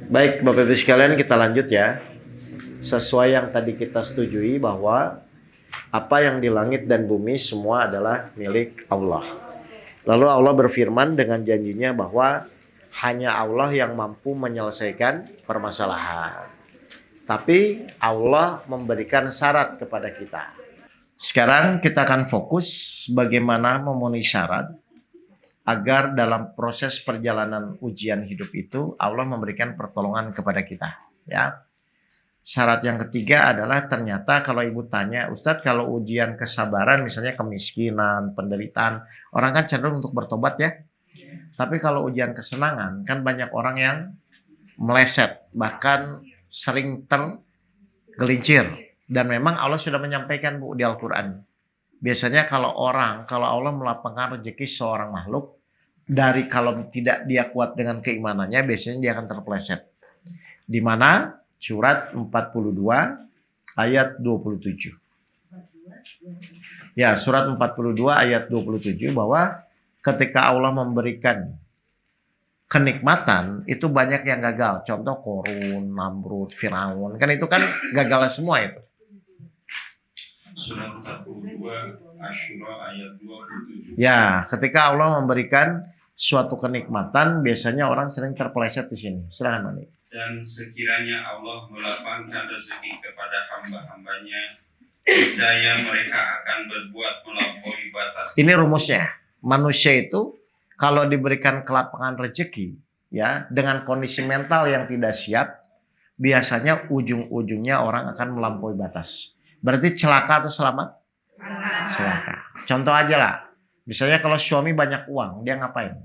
Baik, Bapak Ibu sekalian, kita lanjut ya. Sesuai yang tadi kita setujui bahwa apa yang di langit dan bumi semua adalah milik Allah. Lalu Allah berfirman dengan janjinya bahwa hanya Allah yang mampu menyelesaikan permasalahan. Tapi Allah memberikan syarat kepada kita. Sekarang kita akan fokus bagaimana memenuhi syarat agar dalam proses perjalanan ujian hidup itu Allah memberikan pertolongan kepada kita, ya. Syarat yang ketiga adalah ternyata kalau ibu tanya, Ustadz, kalau ujian kesabaran misalnya kemiskinan, penderitaan, orang kan cenderung untuk bertobat ya. Tapi kalau ujian kesenangan kan banyak orang yang meleset, bahkan sering tergelincir. Dan memang Allah sudah menyampaikan Bu di Al-Quran. Biasanya kalau Allah melapangkan rezeki seorang makhluk, dari kalau tidak dia kuat dengan keimanannya, biasanya dia akan terpeleset. Di mana surat 42 ayat 27. Ya, surat 42 ayat 27 bahwa ketika Allah memberikan kenikmatan, itu banyak yang gagal. Contoh Korun, Namrud, Firaun. Kan itu kan gagal semua itu. Surat 42 Asyura ayat 27. Ya, ketika Allah memberikan suatu kenikmatan, biasanya orang sering terpeleset di sini. Silakan Mani. Dan sekiranya Allah melapangkan rezeki kepada hamba-hambanya, niscaya mereka akan berbuat melampaui batas. Ini rumusnya. Manusia itu kalau diberikan kelapangan rezeki, ya, dengan kondisi mental yang tidak siap, biasanya ujung-ujungnya orang akan melampaui batas. Berarti celaka atau selamat? Celaka. Contoh aja lah. Misalnya kalau suami banyak uang, dia ngapain?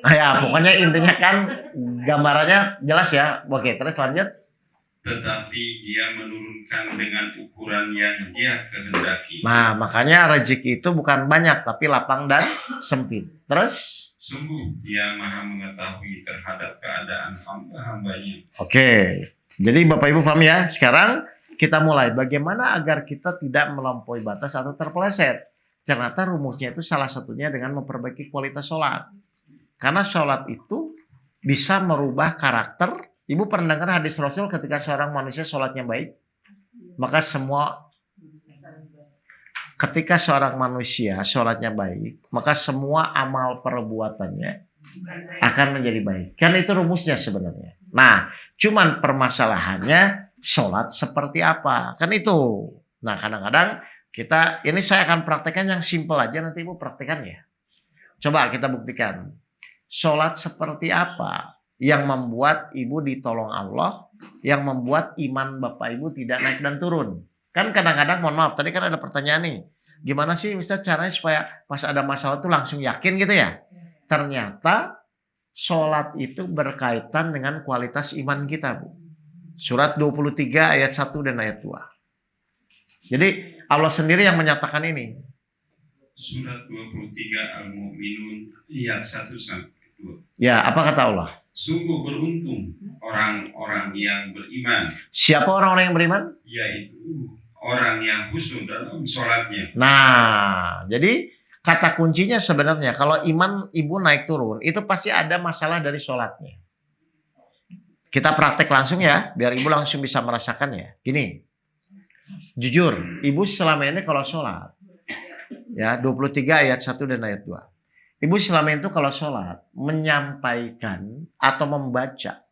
Ya, pokoknya intinya kan gambarannya jelas ya. Oke, terus lanjut. Tetapi dia menurunkan dengan ukuran yang dia kehendaki. Nah, makanya rezeki itu bukan banyak, tapi lapang dan sempit. Terus? Sungguh dia maha mengetahui terhadap keadaan hamba-hambanya. Oke, jadi Bapak Ibu paham ya. Sekarang kita mulai bagaimana agar kita tidak melampaui batas atau terpeleset. Ternyata rumusnya itu salah satunya dengan memperbaiki kualitas sholat. Karena sholat itu bisa merubah karakter. Ibu pernah dengar hadis Rasul ketika seorang manusia sholatnya baik, maka ketika seorang manusia sholatnya baik, maka semua amal perbuatannya akan menjadi baik. Kan itu rumusnya sebenarnya. Nah, cuman permasalahannya sholat seperti apa? Kan itu. Nah, kadang-kadang ini saya akan praktekkan yang simple aja, nanti Ibu praktekkan ya. Coba kita buktikan. Sholat seperti apa yang membuat Ibu ditolong Allah, yang membuat iman Bapak Ibu tidak naik dan turun. Kan kadang-kadang, mohon maaf, tadi kan ada pertanyaan nih. Gimana sih Ustaz caranya supaya pas ada masalah tuh langsung yakin gitu ya? Ternyata sholat itu berkaitan dengan kualitas iman kita, Bu. Surat 23 ayat 1 dan ayat 2. Jadi Allah sendiri yang menyatakan ini. Surat 23 Al-Mu'minun ayat 1 sampai 2. Ya, apa kata Allah? Sungguh beruntung orang-orang yang beriman. Siapa orang-orang yang beriman? Yaitu orang yang khusyuk dalam sholatnya. Nah, jadi kata kuncinya sebenarnya kalau iman Ibu naik turun, itu pasti ada masalah dari sholatnya. Kita praktek langsung ya, biar Ibu langsung bisa merasakan ya. Gini, jujur, Ibu selama ini kalau sholat, ya 23 ayat 1 dan ayat 2. Ibu selama itu kalau sholat, menyampaikan atau membaca.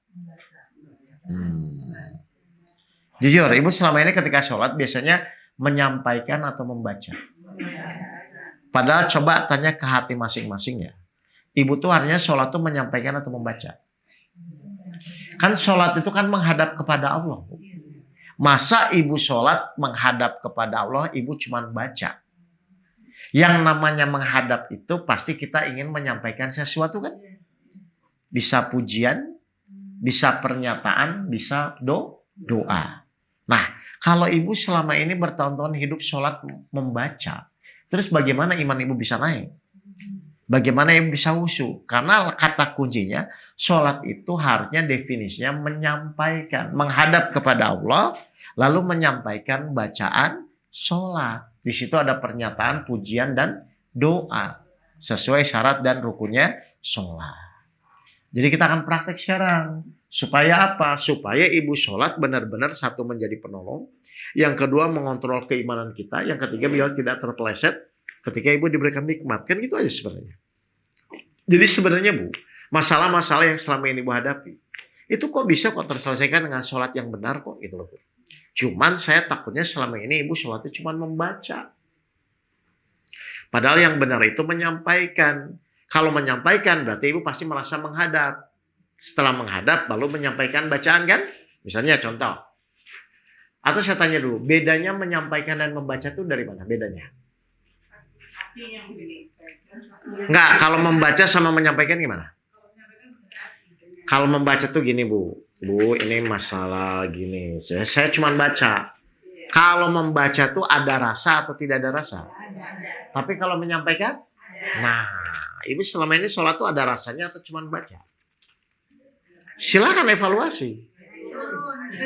Jujur, Ibu selama ini ketika sholat biasanya menyampaikan atau membaca. Padahal coba tanya ke hati masing-masing ya. Ibu tuh artinya sholat tuh menyampaikan atau membaca. Kan sholat itu kan menghadap kepada Allah. Masa Ibu sholat menghadap kepada Allah, Ibu cuma baca. Yang namanya menghadap itu pasti kita ingin menyampaikan sesuatu kan. Bisa pujian, bisa pernyataan, bisa doa. Nah, kalau Ibu selama ini bertahun-tahun hidup sholat membaca, terus bagaimana iman Ibu bisa naik? Bagaimana Ibu bisa khusyuk? Karena kata kuncinya, sholat itu harusnya definisinya menyampaikan, menghadap kepada Allah, lalu menyampaikan bacaan sholat. Di situ ada pernyataan, pujian, dan doa. sesuai syarat dan rukunnya sholat. Jadi kita akan praktek sekarang. Supaya apa? Supaya ibu sholat benar-benar satu menjadi penolong. Yang kedua mengontrol keimanan kita. Yang ketiga biar tidak terpeleset ketika ibu diberikan nikmat. Kan gitu aja sebenarnya. Jadi sebenarnya Bu, masalah-masalah yang selama ini ibu hadapi, itu kok bisa kok terselesaikan dengan sholat yang benar kok gitu loh Bu. Cuman saya takutnya selama ini ibu sholatnya cuma membaca. Padahal yang benar itu menyampaikan. Kalau menyampaikan berarti ibu pasti merasa menghadap. Setelah menghadap lalu menyampaikan bacaan kan? Misalnya contoh. Atau saya tanya dulu, bedanya menyampaikan dan membaca itu dari mana bedanya? Enggak, kalau membaca sama menyampaikan gimana? Kalau membaca tuh gini Bu. Bu, ini masalah gini. Saya cuma baca. Kalau membaca tuh ada rasa atau tidak ada rasa? Tapi kalau menyampaikan? Nah, ibu selama ini sholat tuh ada rasanya atau cuma baca? Silakan evaluasi.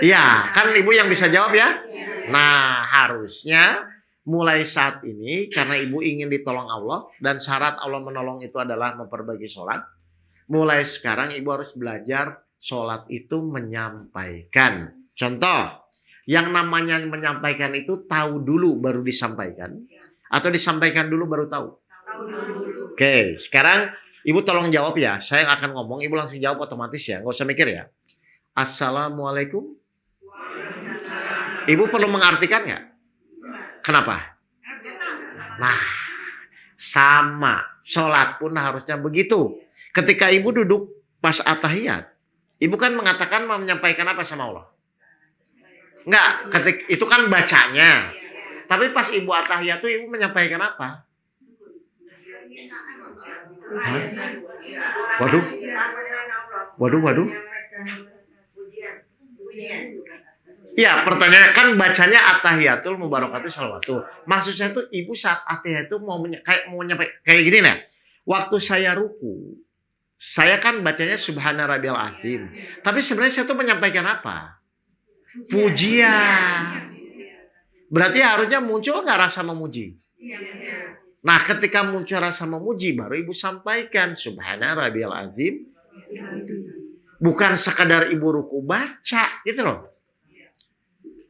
Iya, kan ibu yang bisa jawab ya? Nah, harusnya mulai saat ini karena ibu ingin ditolong Allah dan syarat Allah menolong itu adalah memperbaiki sholat. Mulai sekarang ibu harus belajar sholat itu menyampaikan. Contoh, yang namanya menyampaikan itu tahu dulu baru disampaikan. Atau disampaikan dulu baru tahu? Oke, sekarang ibu tolong jawab ya. Saya akan ngomong, ibu langsung jawab otomatis ya. Nggak usah mikir ya. Assalamualaikum. Ibu perlu mengartikan nggak? Kenapa? Nah, sama. Sholat pun harusnya begitu. Ketika ibu duduk pas at-tahiyat, ibu kan mengatakan mau menyampaikan apa sama Allah? Enggak, itu kan bacanya. Tapi pas ibu at-tahiyat tuh ibu menyampaikan apa? Hah? Waduh. Iya, pertanyaan kan bacanya at-tahiyatul mubarakatuh shalawatu. Maksud saya tuh ibu saat at-tahiyat itu mau menyampaikan kayak gini nih. Waktu saya ruku, saya kan bacanya subhana rabbiyal azim. Tapi sebenarnya saya tuh menyampaikan apa? Pujian. Berarti harusnya muncul nggak rasa memuji? Nah, ketika muncul rasa memuji, baru ibu sampaikan subhana rabbiyal azim. Bukan sekadar ibu ruku baca, gitu loh.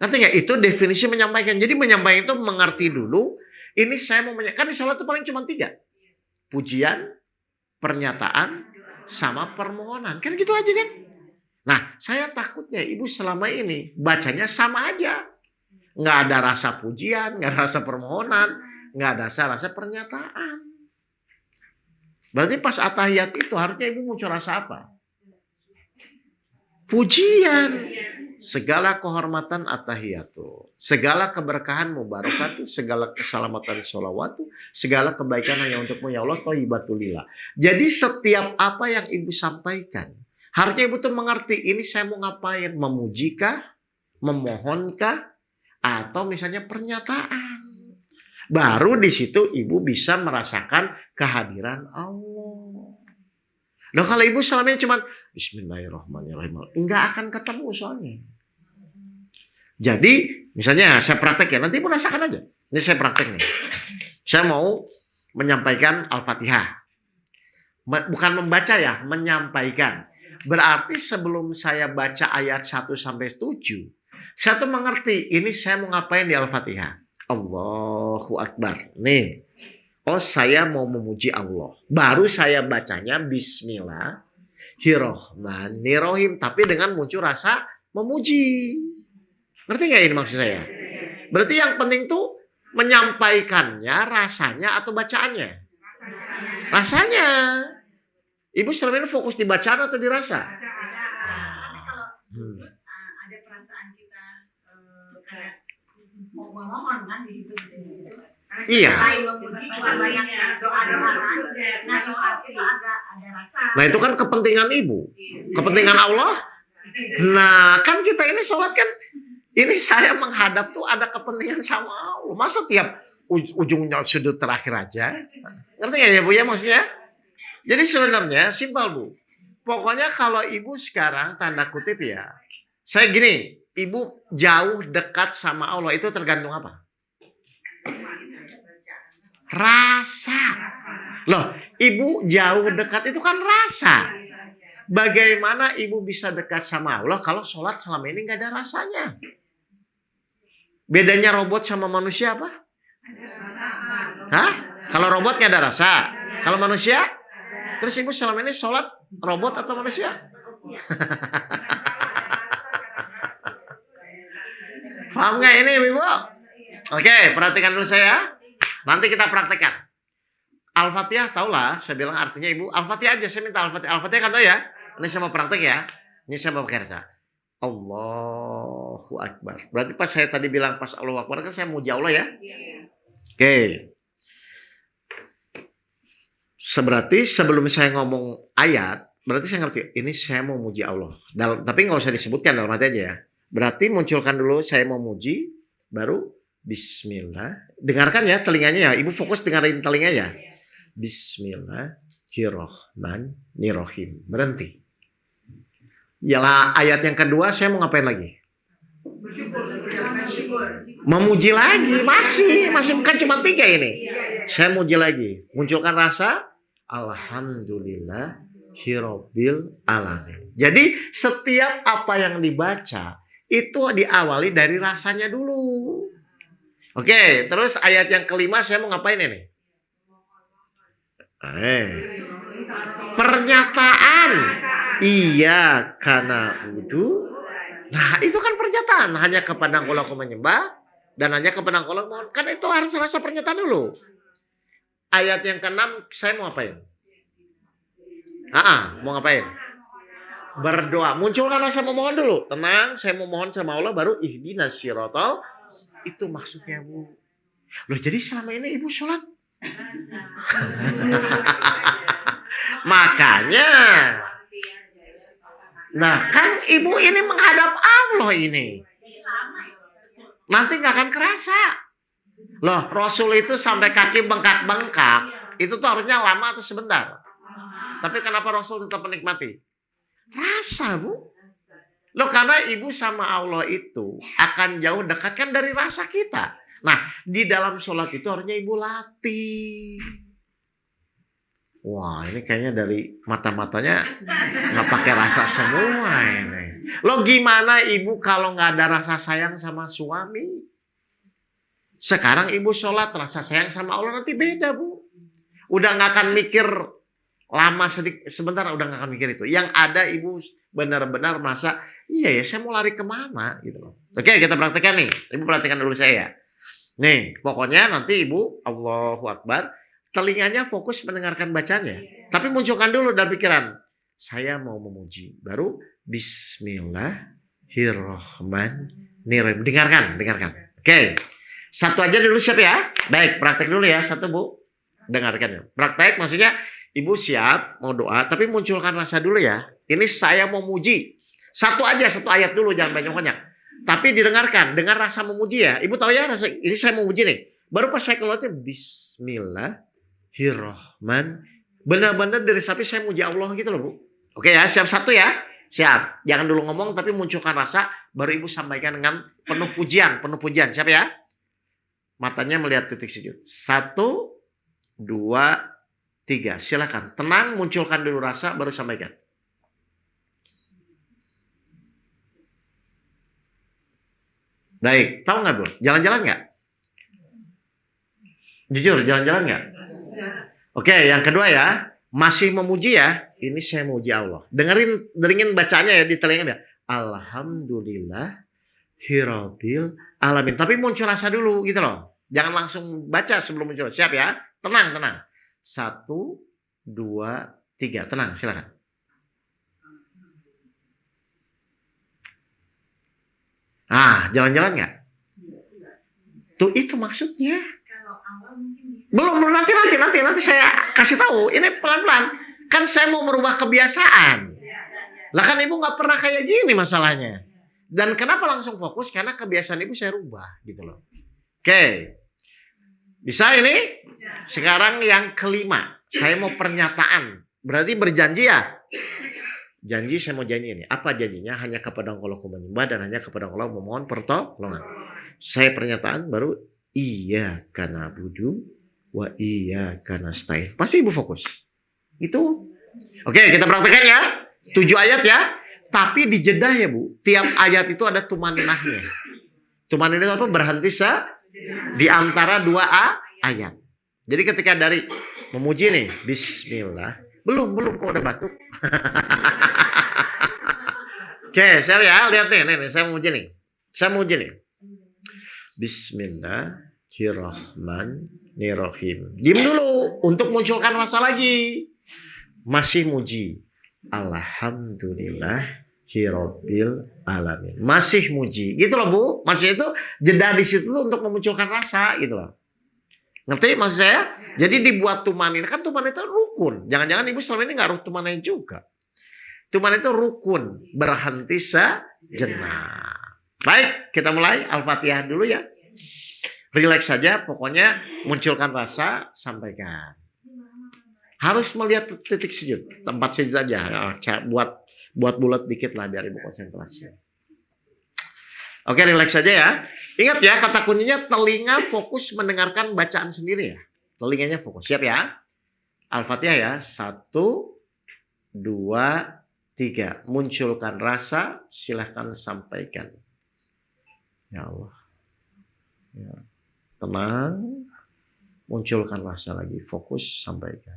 Ngerti nggak? Itu definisi menyampaikan. Jadi menyampaikan itu mengerti dulu. Ini saya mau menyampaikan. Kan di sholat itu paling cuma 3. Pujian, pernyataan, sama permohonan. Kan gitu aja kan? Nah, saya takutnya ibu selama ini bacanya sama aja. Nggak ada rasa pujian, nggak ada rasa permohonan, nggak ada rasa pernyataan. Berarti pas at-tahiyat itu harusnya ibu muncul rasa apa? Pujian. Segala kehormatan at-tahiyatu, segala keberkahan mubarakatuh, segala keselamatan sholawatu, segala kebaikan hanya untukmu ya Allah, thayyibatulillah. Jadi setiap apa yang ibu sampaikan, harusnya ibu tuh mengerti ini saya mau ngapain, memujikah, memohonkah, atau misalnya pernyataan. Baru di situ ibu bisa merasakan kehadiran Allah. Nah kalau ibu selama ini cuma Bismillahirrahmanirrahim, enggak akan ketemu soalnya. Jadi misalnya saya praktek ya, nanti ibu rasakan aja. Ini saya praktek nih. Saya mau menyampaikan Al-Fatihah. Bukan membaca ya, menyampaikan. Berarti sebelum saya baca ayat 1 sampai 7, saya tuh mengerti ini saya mau ngapain di Al-Fatihah. Allahu Akbar. Nih. Oh saya mau memuji Allah. Baru saya bacanya Bismillahirrahmanirrahim. Tapi dengan muncul rasa memuji. Ngerti gak ini maksud saya? Berarti yang penting tuh menyampaikannya, rasanya atau bacaannya? Rasanya. Ibu selama ini fokus di bacaan atau di rasa? Tapi kalau ada perasaan kita kayak mau memohon kan di hidup ini. Iya. Nah itu kan kepentingan ibu, kepentingan Allah. Nah kan kita ini sholat kan, ini saya menghadap tuh ada kepentingan sama Allah. Masa tiap ujungnya sudut terakhir aja? Ngerti nggak ya Bu ya maksudnya? Jadi sebenarnya simpel Bu. Pokoknya kalau ibu sekarang tanda kutip ya, saya gini, ibu jauh dekat sama Allah itu tergantung apa? Rasa. Loh, ibu jauh dekat itu kan rasa. Bagaimana ibu bisa dekat sama Allah kalau sholat selama ini nggak ada rasanya? Bedanya robot sama manusia apa? Hah? Kalau robot nggak ada rasa. Kalau manusia? Terus ibu selama ini sholat robot atau manusia? Paham nggak ini ibu? Oke, perhatikan dulu saya. Nanti kita praktekkan. Al-Fatihah tahulah, saya bilang artinya ibu. Al-Fatihah aja, saya minta Al-Fatihah. Al-Fatihah kan tahu ya? Ini saya mau praktek ya. Ini saya mau bekerja. Allahu Akbar. Berarti pas saya tadi bilang pas Allahu Akbar kan saya muji Allah ya? Oke. Berarti sebelum saya ngomong ayat, berarti saya ngerti. Ini saya mau muji Allah. Tapi nggak usah disebutkan dalam hati aja ya. Berarti munculkan dulu saya mau muji, baru Bismillah. Dengarkan ya telinganya ya. Ibu fokus dengerin telinganya ya. Bismillahirrahmanirrahim. Berhenti. Yalah ayat yang kedua saya mau ngapain lagi? Memuji lagi. Masih kan cuma 3 ini. Saya muji lagi. Munculkan rasa Alhamdulillahirabbil alamin. Jadi setiap apa yang dibaca itu diawali dari rasanya dulu. Oke, terus ayat yang kelima saya mau ngapain ini? Pernyataan. Iya, karena wudu. Nah, itu kan pernyataan. Hanya kepada Engkau aku menyembah dan hanya kepada Engkau aku mohon. Kan itu harus rasa pernyataan dulu. Ayat yang ke-6 saya mau ngapain? Mau ngapain? Berdoa. Munculkan rasa memohon dulu. Tenang, saya memohon sama Allah baru ihdinas siratal. Itu maksudnya, Bu. Loh, jadi selama ini Ibu sholat? Makanya. Nah, kan Ibu ini menghadap Allah ini. Nanti gak akan kerasa. Loh, Rasul itu sampai kaki bengkak-bengkak. Itu tuh harusnya lama atau sebentar. Tapi kenapa Rasul tetap menikmati? Rasa, Bu. Loh, karena Ibu sama Allah itu akan jauh dekat kan dari rasa kita. Nah, di dalam sholat itu harusnya Ibu latih. Wah, ini kayaknya dari mata-matanya nggak pakai rasa semua ini. Loh, gimana Ibu kalau nggak ada rasa sayang sama suami? Sekarang Ibu sholat rasa sayang sama Allah nanti beda, Bu. Udah nggak akan mikir lama sebentar, udah nggak akan mikir itu. Yang ada Ibu benar-benar merasa, iya ya saya mau lari kemana gitu loh. Oke, kita praktekkan nih. Ibu perhatikan dulu saya. Nih, pokoknya nanti Ibu Allahu Akbar, telinganya fokus mendengarkan bacanya. Tapi munculkan dulu dalam pikiran, saya mau memuji. Baru Bismillahirrahmanirrahim. Dengarkan. Oke. Satu aja dulu siap ya? Baik, praktek dulu ya. Satu, Bu. Dengarkan ya. Praktek maksudnya Ibu siap mau doa, tapi munculkan rasa dulu ya. Ini saya mau muji. Satu aja, satu ayat dulu, jangan banyak-banyak. Tapi didengarkan, dengar rasa memuji ya. Ibu tahu ya, rasa ini saya mau muji nih. Baru pas saya keluar Bismillahirrahmanirrahim. Benar-benar dari sapi saya muji Allah gitu loh, Bu. Oke ya, siap satu ya. Siap. Jangan dulu ngomong tapi munculkan rasa, baru Ibu sampaikan dengan penuh pujian. Siap ya? Matanya melihat titik sujud. 1, 2, 3. Silakan. Tenang, munculkan dulu rasa, baru sampaikan. Baik, tahu nggak, Bu? Jalan-jalan nggak? Jujur, jalan-jalan nggak? Oke, yang kedua ya, masih memuji ya. Ini saya memuji Allah. Dengerin bacanya ya di telinga ya. Alhamdulillahirabbil alamin. Tapi muncul rasa dulu gitu loh. Jangan langsung baca sebelum muncul. Siap ya? Tenang. 1, 2, 3. Tenang, silakan. Jalan-jalan nggak? Tuh itu maksudnya. Belum, nanti saya kasih tahu. Ini pelan-pelan. Kan saya mau merubah kebiasaan. Lah kan Ibu nggak pernah kayak gini masalahnya. Dan kenapa langsung fokus? Karena kebiasaan Ibu saya rubah gitu loh. Oke. Bisa ini? Sekarang yang kelima. Saya mau pernyataan. Berarti berjanji ya? Janji, saya mau janji ini. Apa janjinya? Hanya kepada Engkau aku menyembah dan hanya kepada Engkau memohon pertolongan. Saya pernyataan baru iyyaka na'budu wa iyyaka nasta'in. Pasti ibu fokus. Itu. Oke, kita praktekkan ya. 7 ayat ya. Tapi di jeda ya Bu. Tiap ayat itu ada tumaninahnya. Tumaninah itu apa? Berhenti di antara 2 ayat. Jadi ketika dari memuji nih, bismillah. Belum kok udah batuk. Oke, saya ya lihat nih, saya memuji nih. Bismillahirrahmanirrahim. Diam dulu untuk munculkan rasa lagi. Masih muji. Alhamdulillahirabbil alamin. Masih muji. Gitu loh Bu. Maksudnya itu jeda di situ untuk memunculkan rasa gitu loh. Ngerti maksud saya? Jadi dibuat tumaninah. Kan tumaninah itu rukun. Jangan-jangan ibu selama ini nggak tumaninah juga. Tumaninah itu rukun. Berhenti sejenak. Baik, kita mulai Al-Fatihah dulu ya. Relax saja, pokoknya munculkan rasa, sampaikan. Harus melihat titik sujud. Tempat sujud saja. Buat bulat dikit lah biar ibu konsentrasi. Oke, relax saja ya. Ingat ya, kata kuncinya telinga fokus mendengarkan bacaan sendiri ya. Telinganya fokus. Siap ya? Al-Fatihah ya. 1, 2, 3. Munculkan rasa, silahkan sampaikan. Ya Allah. Ya. Tenang. Munculkan rasa lagi. Fokus, sampaikan.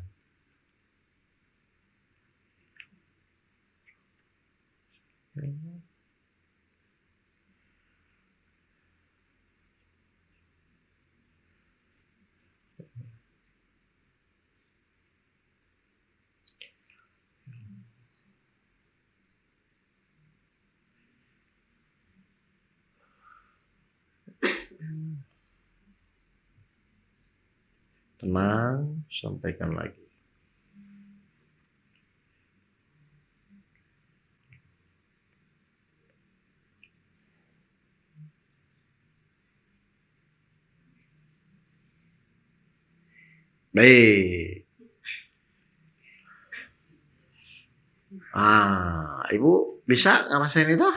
Tenang, sampaikan lagi. Baik. Ibu bisa ngerasain itu?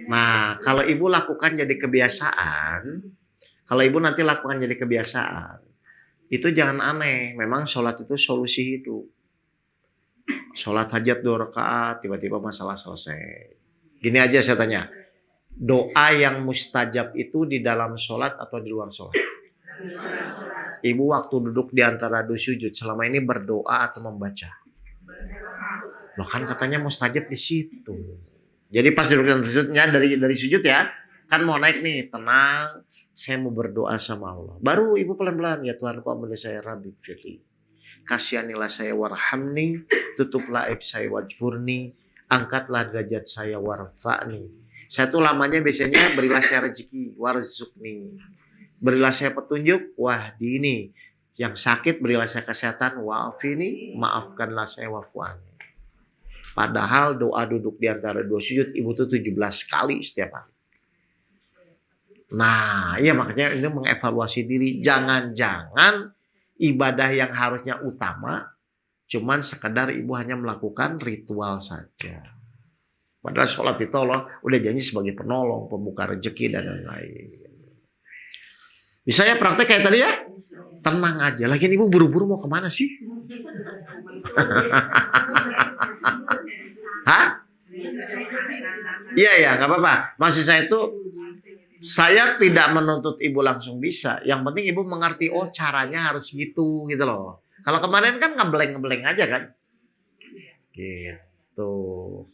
Nah, kalau ibu lakukan jadi kebiasaan, kalau ibu nanti lakukan jadi kebiasaan, itu jangan aneh. Memang sholat itu solusi hidup. Sholat hajat 2 rakaat, tiba-tiba masalah selesai. Gini aja saya tanya, doa yang mustajab itu di dalam sholat atau di luar sholat? Ibu waktu duduk di antara 2 sujud, selama ini berdoa atau membaca? Loh kan katanya mustajab di situ. Jadi pas duduk di antara sujudnya, dari sujud ya, kan mau naik nih, tenang, saya mau berdoa sama Allah. Baru ibu pelan-pelan, ya Tuhanku ampuni saya, Rabbi firli. Kasihanilah saya warhamni, tutuplah aib saya wajburni, angkatlah derajat saya warfa'ni. Saya tuh lamanya biasanya berilah saya rezeki, warzukni. Berilah saya petunjuk, wahdini. Yang sakit berilah saya kesehatan, wa'afini, maafkanlah saya wa'fu'ani. Padahal doa duduk di antara 2 sujud ibu tuh 17 kali setiap hari. Nah, iya makanya ini mengevaluasi diri. Jangan-jangan ibadah yang harusnya utama cuman sekedar ibu hanya melakukan ritual saja. Padahal sholat itu Allah udah janji sebagai penolong, pembuka rezeki dan lain-lain. Bisa ya praktek kayak tadi ya? Tenang aja. Lagian ibu buru-buru mau kemana sih? Hah? Iya, nggak apa-apa. Maksud saya itu, saya tidak menuntut ibu langsung bisa. Yang penting ibu mengerti, oh caranya harus gitu loh. Kalau kemarin kan ngebleng aja kan. Gitu.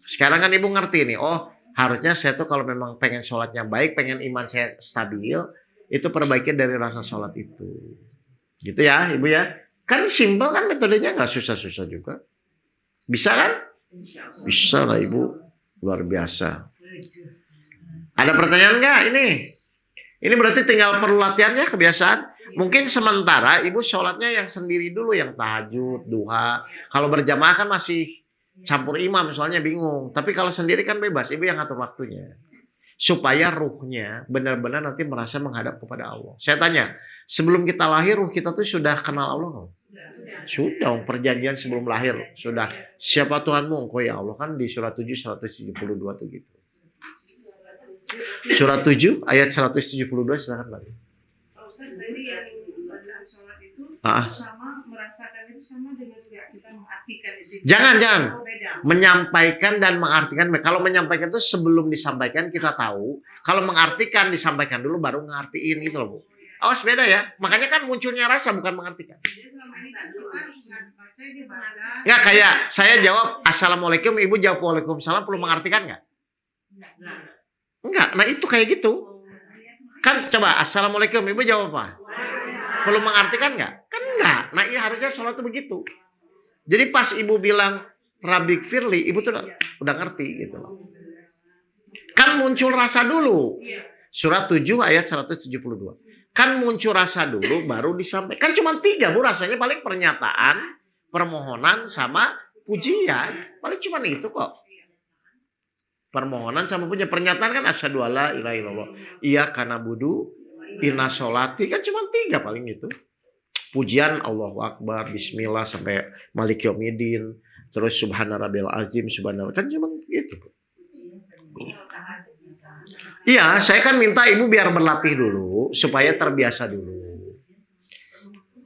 Sekarang kan ibu ngerti nih, oh harusnya saya tuh kalau memang pengen sholatnya baik, pengen iman saya stabil, itu perbaiki dari rasa sholat itu. Gitu ya ibu ya. Kan simpel kan metodenya, nggak susah-susah juga. Bisa kan? Bisa lah ibu. Luar biasa. Ada pertanyaan nggak ini? Ini berarti tinggal perlu latihannya, kebiasaan. Mungkin sementara ibu sholatnya yang sendiri dulu, yang tahajud, duha. Kalau berjamaah kan masih campur imam, soalnya bingung. Tapi kalau sendiri kan bebas, ibu yang ngatur waktunya. Supaya ruhnya benar-benar nanti merasa menghadap kepada Allah. Saya tanya, sebelum kita lahir ruh kita tuh sudah kenal Allah nggak? Sudah, perjanjian sebelum lahir sudah. Siapa Tuhanmu? Engkau ya Allah, kan di surat 7 172 tuh gitu. Surat 7 ayat 172 silakan lagi. Ah, sama merasakan itu sama dengan juga kita mengartikan di sini. Jangan. Oh, beda. Menyampaikan dan mengartikan. Kalau menyampaikan itu sebelum disampaikan kita tahu. Kalau mengartikan disampaikan dulu baru ngartiin gitu loh Bu. Awas beda ya. Makanya kan munculnya rasa bukan mengartikan. Jadi selama ini kan kita nggak baca ini baca. Nggak kayak saya jawab Assalamualaikum, Ibu jawab Waalaikumsalam, perlu mengartikan nggak? Enggak. Nah itu kayak gitu. Kan coba Assalamualaikum, Ibu jawab apa? Perlu mengartikan nggak? Kan enggak. Nah iya harusnya sholat itu begitu. Jadi pas Ibu bilang Rabbik Firli, Ibu tuh udah ngerti gitu loh. Kan muncul rasa dulu. Surat 7 ayat 172. Kan muncul rasa dulu baru disampaikan. Kan cuma 3 Bu rasanya, paling pernyataan, permohonan sama pujian. Paling cuma itu kok. Permohonan sama pujian. Pernyataan kan asyhadu alla ilaha illallah. Iya karena budu. Inna sholati kan cuma 3 paling itu. Pujian Allahu Akbar, Bismillah sampai Malik Yaumiddin, terus Subhana Rabbil Azim, Subhanallah kan cuma gitu. Iya, saya kan minta Ibu biar berlatih dulu supaya terbiasa dulu.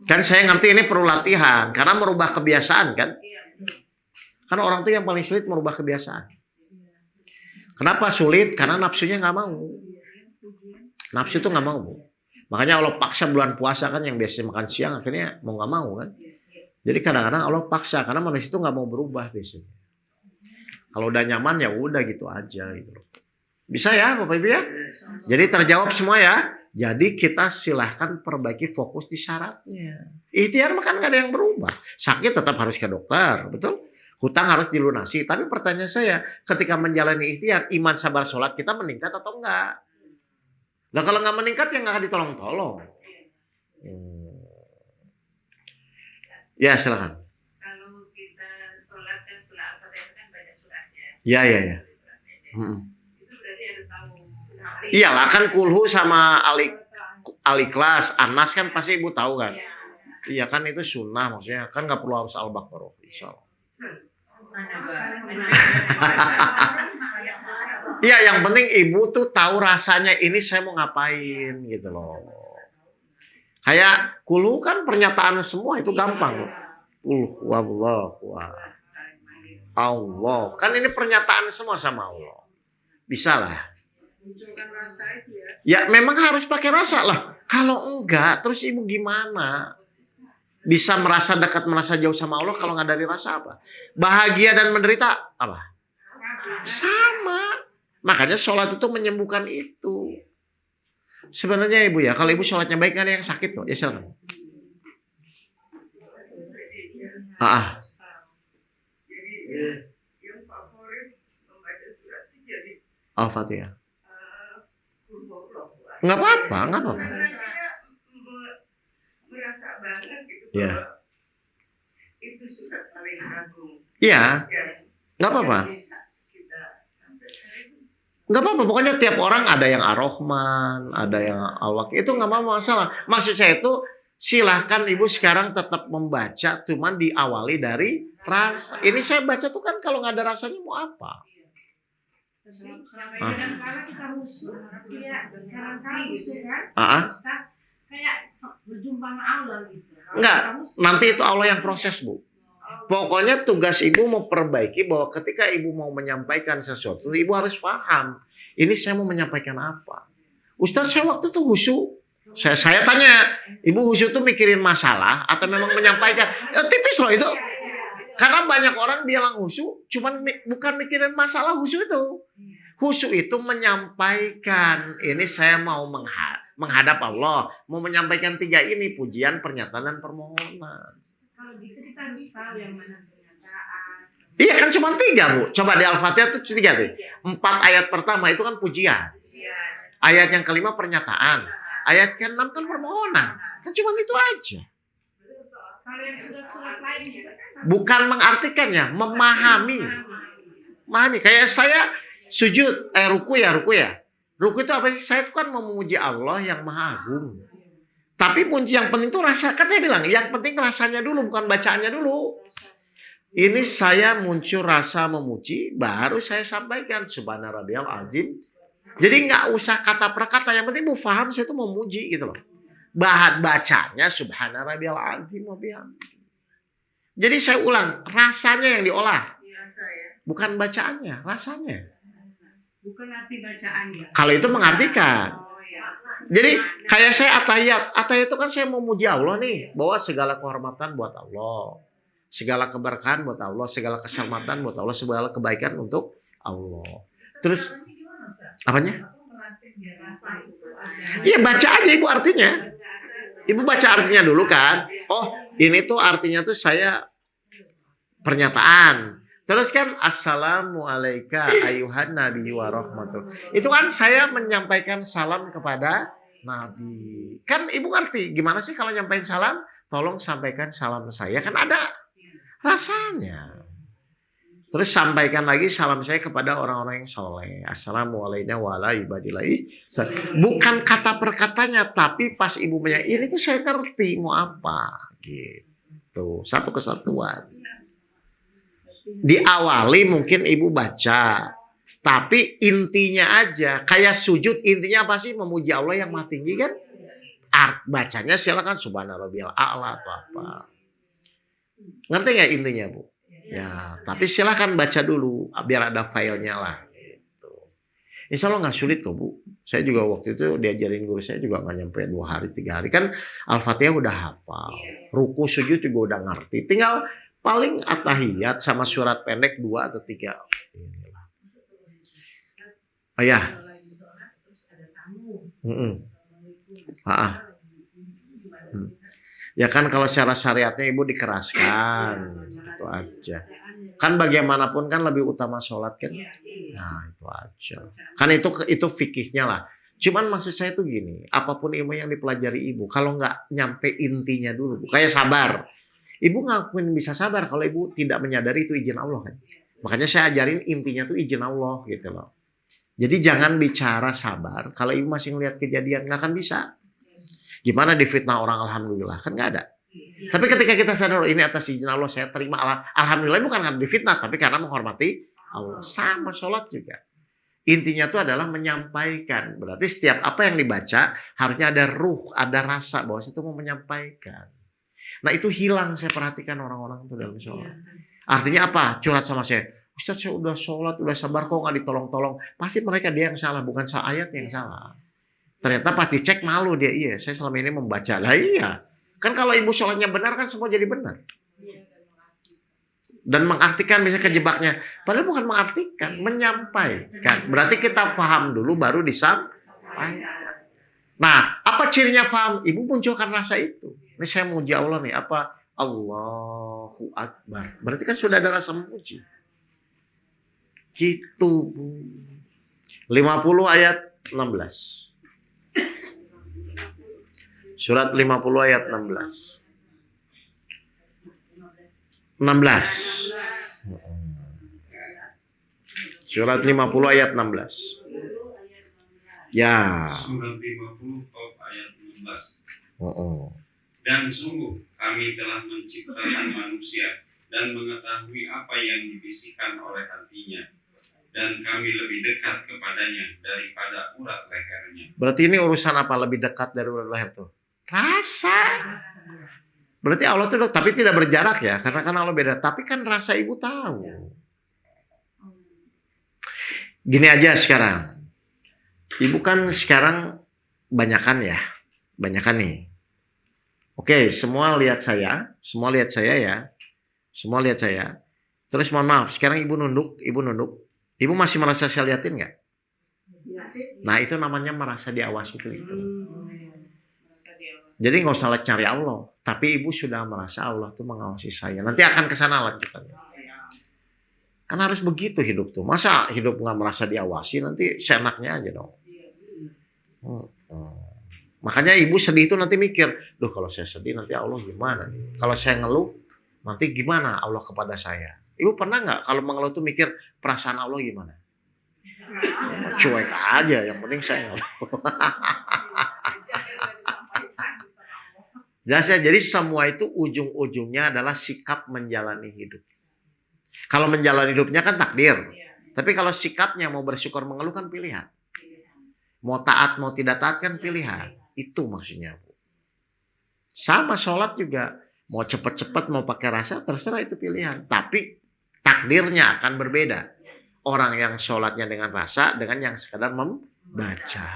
Kan saya ngerti ini perlu latihan karena merubah kebiasaan kan. Karena orang tuh yang paling sulit merubah kebiasaan. Kenapa sulit? Karena nafsunya nggak mau. Nafsu tuh nggak mau Bu. Makanya Allah paksa bulan puasa kan yang biasanya makan siang akhirnya mau nggak mau kan. Jadi kadang-kadang Allah paksa karena manusia itu nggak mau berubah biasanya. Kalau udah nyaman ya udah gitu aja gitu. Bisa ya Bapak Ibu ya? Jadi terjawab semua ya. Jadi kita silahkan perbaiki fokus di syaratnya. Ikhtiar makan nggak ada yang berubah. Sakit tetap harus ke dokter, betul? Hutang harus dilunasi. Tapi pertanyaan saya, ketika menjalani ikhtiar, iman sabar sholat kita meningkat atau enggak? Nah kalau nggak meningkat ya nggak akan ditolong-tolong. Ya silakan. Kalau kita sholat kan setelah Al-Fatihah kan banyak suratnya. Ya. Itu berarti harus tahu. Iyalah kan kulhu sama Al-Ikhlas, Anas kan pasti Ibu tahu kan. Iya kan itu sunnah maksudnya. Kan nggak perlu harus Al-Baqarah. Insya Allah. Iya yang penting Ibu tuh tahu rasanya ini saya mau ngapain gitu loh. Kayak kulhu kan pernyataan semua itu gampang. Wallahu Allah. Kan ini pernyataan semua sama Allah. Bisa lah. Munculkan rasa itu ya. Ya memang harus pakai rasa lah. Kalau enggak terus Ibu gimana? Bisa merasa dekat, merasa jauh sama Allah kalau nggak dari rasa apa? Bahagia dan menderita apa? Sama. Makanya sholat itu menyembuhkan itu. Sebenarnya Ibu ya, kalau Ibu sholatnya baik nggak ada yang sakit kok. Ya silakan. Jadi yang favorit membaca surat itu jadi Al-Fatihah. kulhuwallah. Nggak apa-apa. Karena kita merasa banget gitu Iya. bahwa itu surat paling agung. Iya, nggak apa-apa. Yang bisa kita sampaikan itu. Nggak apa-apa, pokoknya tiap orang ada yang Ar-Rahman, ada yang Al-Waqi. Itu nggak masalah. Maksud saya itu silahkan Ibu sekarang tetap membaca, cuman diawali dari rasa. Ini saya baca tuh kan kalau nggak ada rasanya mau apa? Selama ini kan kalau kita musuh, ya kadang-kadang musuh kan, kita kayak berjumpa sama Allah gitu. Enggak, nanti itu Allah yang proses Bu. Pokoknya tugas Ibu mau perbaiki bahwa ketika Ibu mau menyampaikan sesuatu, Ibu harus paham. Ini saya mau menyampaikan apa. Ustaz saya waktu itu khusyuk. Saya tanya, Ibu khusyuk itu mikirin masalah atau memang menyampaikan? Ya, tipis loh itu. Karena banyak orang bilang khusyuk, cuman bukan mikirin masalah khusyuk itu. Khusyuk itu menyampaikan, ini saya mau menghadap Allah, mau menyampaikan 3 ini, pujian, pernyataan, dan permohonan. Kalau gitu kita harus tahu yang mana pernyataan. Iya kan cuma 3 Bu. Coba di Al-Fatihah itu 3 tuh. 4 ayat pertama itu kan pujian. Ayat yang kelima pernyataan. Ayat ke-6 kan permohonan. Kan cuma itu aja. Kalau yang surat-surat lain juga kan Bukan mengartikannya, memahami. Memahami. Kayak saya sujud, ruku ya. Ruku itu apa sih? Saya itu kan memuji Allah yang maha agung. Tapi kunci yang penting itu rasa. Kan saya bilang, yang penting rasanya dulu, bukan bacaannya dulu. Ini saya muncul rasa memuji, baru saya sampaikan Subhana Rabbiyal Azim. Jadi nggak usah kata per kata, yang penting Bu paham saya itu memuji gitu loh. Bahan bacanya subhana rabbiyal azim wa bihamdihi. Jadi saya ulang, rasanya yang diolah. Biasa ya. Bukan bacaannya, rasanya. Bukan arti bacaan ya. Kalau itu mengartikan. Oh ya. Jadi kayak saya atahiyat. Atahiyat itu kan saya memuji Allah nih. Bahwa segala kehormatan buat Allah. Segala keberkahan buat Allah. Segala keselamatan buat Allah. Segala kebaikan untuk Allah. Terus, apanya? Iya baca aja ibu artinya. Ibu baca artinya dulu kan. Oh ini tuh artinya tuh saya pernyataan. Terus kan assalamualaikum ayuhan nabi wa rahmatullah. Itu kan saya menyampaikan salam kepada Nabi. Kan ibu ngerti gimana sih kalau nyampaikan salam? Tolong sampaikan salam saya. Kan ada rasanya. Terus sampaikan lagi salam saya kepada orang-orang yang soleh. Assalamualaikum warahmatullahi wabarakatuh. Bukan kata per katanya, tapi pas ibu punya ini tuh saya ngerti mau apa. Gitu. Satu kesatuan. Diawali mungkin ibu baca. Tapi intinya aja. Kayak sujud intinya apa sih? Memuji Allah yang maha tinggi kan? Bacanya silakan subhanarabbiyal a'la atau apa. Ngerti nggak intinya bu? Ya, tapi silahkan baca dulu biar ada filenya lah. Gitu. Insya Allah nggak sulit kok bu. Saya juga waktu itu diajarin guru saya juga nggak nyampe 2 hari 3 hari kan Al-Fatihah udah hafal, ruku sujud juga udah ngerti. Tinggal paling atahiyat sama surat pendek 2 atau 3. Oh ya. Ya kan kalau secara syariatnya ibu dikeraskan. Itu aja. Kan bagaimanapun kan lebih utama sholat kan. Nah itu aja. Kan itu fikihnya lah. Cuman maksud saya tuh gini. Apapun ilmu yang dipelajari ibu. Kalau nggak nyampe intinya dulu. Kayak sabar. Ibu ngakuin bisa sabar. Kalau ibu tidak menyadari itu izin Allah kan. Makanya saya ajarin intinya tuh izin Allah gitu loh. Jadi jangan bicara sabar. Kalau ibu masih ngeliat kejadian nggak akan bisa. Gimana difitnah orang alhamdulillah. Kan nggak ada. Tapi ketika kita sadar ini atas izin Allah saya terima alhamdulillah bukan karena difitnah tapi karena menghormati Allah. Sama sholat juga. Intinya itu adalah menyampaikan. Berarti setiap apa yang dibaca harusnya ada ruh, ada rasa bahwa itu mau menyampaikan. Nah itu hilang saya perhatikan orang-orang itu dalam sholat. Artinya apa? Curhat sama saya. Ustaz saya udah sholat, udah sabar kok nggak ditolong-tolong. Pasti mereka dia yang salah, bukan ayat yang salah. Ternyata pasti cek malu dia. Iya saya selama ini membaca. Lah iya. Kan kalau ibu sholatnya benar kan semua jadi benar. Dan mengartikan bisa kejebaknya. Padahal bukan mengartikan, menyampaikan. Berarti kita paham dulu baru disampaikan. Nah, apa cirinya paham? Ibu munculkan rasa itu. Ini saya memuji Allah nih. Apa? Allahu Akbar. Berarti kan sudah ada rasa memuji. Gitu bu. 50 ayat 16. Surat 50 ayat 16. 16. Surat 50 ayat 16. Ya. Surat 50 ayat 16. Dan sungguh kami telah menciptakan manusia dan mengetahui apa yang dibisikkan oleh hatinya. Dan kami lebih dekat kepadanya daripada urat lehernya. Berarti ini urusan apa lebih dekat dari urat leher tuh? Rasa. Berarti Allah tuh tapi tidak berjarak ya, karena kan Allah beda. Tapi kan rasa ibu tahu. Gini aja sekarang. Ibu kan sekarang banyakan ya. Banyakan nih. Oke, semua lihat saya. Semua lihat saya ya. Semua lihat saya. Terus mohon maaf, sekarang ibu nunduk. Ibu masih merasa saya liatin nggak? Nah itu namanya merasa diawasi itu. Jadi nggak usah cari Allah, tapi ibu sudah merasa Allah tuh mengawasi saya. Nanti akan ke sana lanjutannya. Kan harus begitu hidup tuh. Masa hidup nggak merasa diawasi, nanti seenaknya aja dong. Makanya ibu sedih itu nanti mikir, duh kalau saya sedih nanti Allah gimana? Kalau saya ngeluh, nanti gimana Allah kepada saya? Ibu pernah nggak kalau mengeluh tuh mikir perasaan Allah gimana? Cuek aja, yang penting saya ngeluh. Jelas ya, jadi semua itu ujung-ujungnya adalah sikap menjalani hidup. Kalau menjalani hidupnya kan takdir. Tapi kalau sikapnya mau bersyukur mengeluh kan pilihan. Mau taat mau tidak taat kan pilihan. Itu maksudnya Bu. Sama sholat juga. Mau cepat-cepat, mau pakai rasa, terserah itu pilihan. Tapi takdirnya akan berbeda. Orang yang sholatnya dengan rasa, dengan yang sekadar membaca.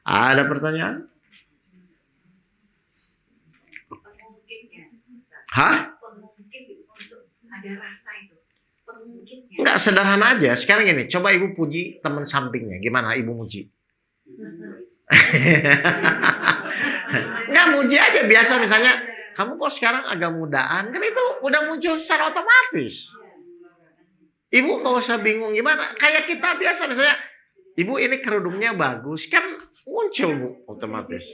Ada pertanyaan? Pemungkinnya. Hah? Pemungkin untuk ada rasa itu. Pemungkinnya. Enggak, sederhana aja. Sekarang gini, coba ibu puji teman sampingnya. Gimana ibu muji? Enggak, muji aja biasa, misalnya kamu kok sekarang agak mudaan, kan itu udah muncul secara otomatis. Ibu nggak usah bingung gimana, kayak kita biasa misalnya, ibu ini kerudungnya bagus, kan muncul bu otomatis.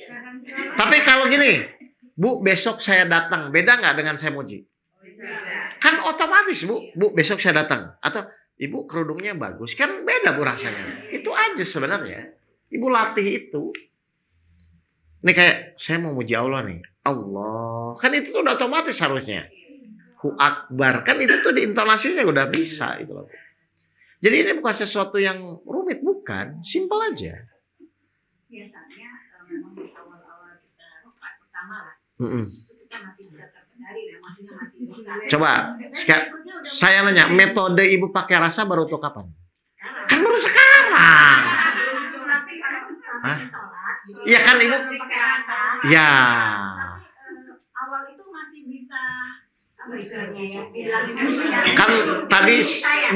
Tapi kalau gini, bu besok saya datang, beda nggak dengan saya muji? Kan otomatis bu besok saya datang, atau ibu kerudungnya bagus, kan beda bu rasanya. Itu aja sebenarnya. Ibu latih itu. Ini kayak saya mau muji Allah nih. Allah. Kan itu tuh udah otomatis harusnya. Hu Akbar. Kan itu tuh di intonasinya udah bisa. Itu loh. Jadi ini bukan sesuatu yang rumit. Bukan. Simpel aja. Biasanya memang di awal-awal kita rokaat pertama lah. Itu kita masih bisa terkendali ya. Maksudnya masih bisa. Coba. Saya nanya. Metode ibu pakai rasa baru tuh kapan? Kan baru sekarang. Iya kan ibu? Ya. Awal itu masih bisa apa istilahnya ya? Kan tadi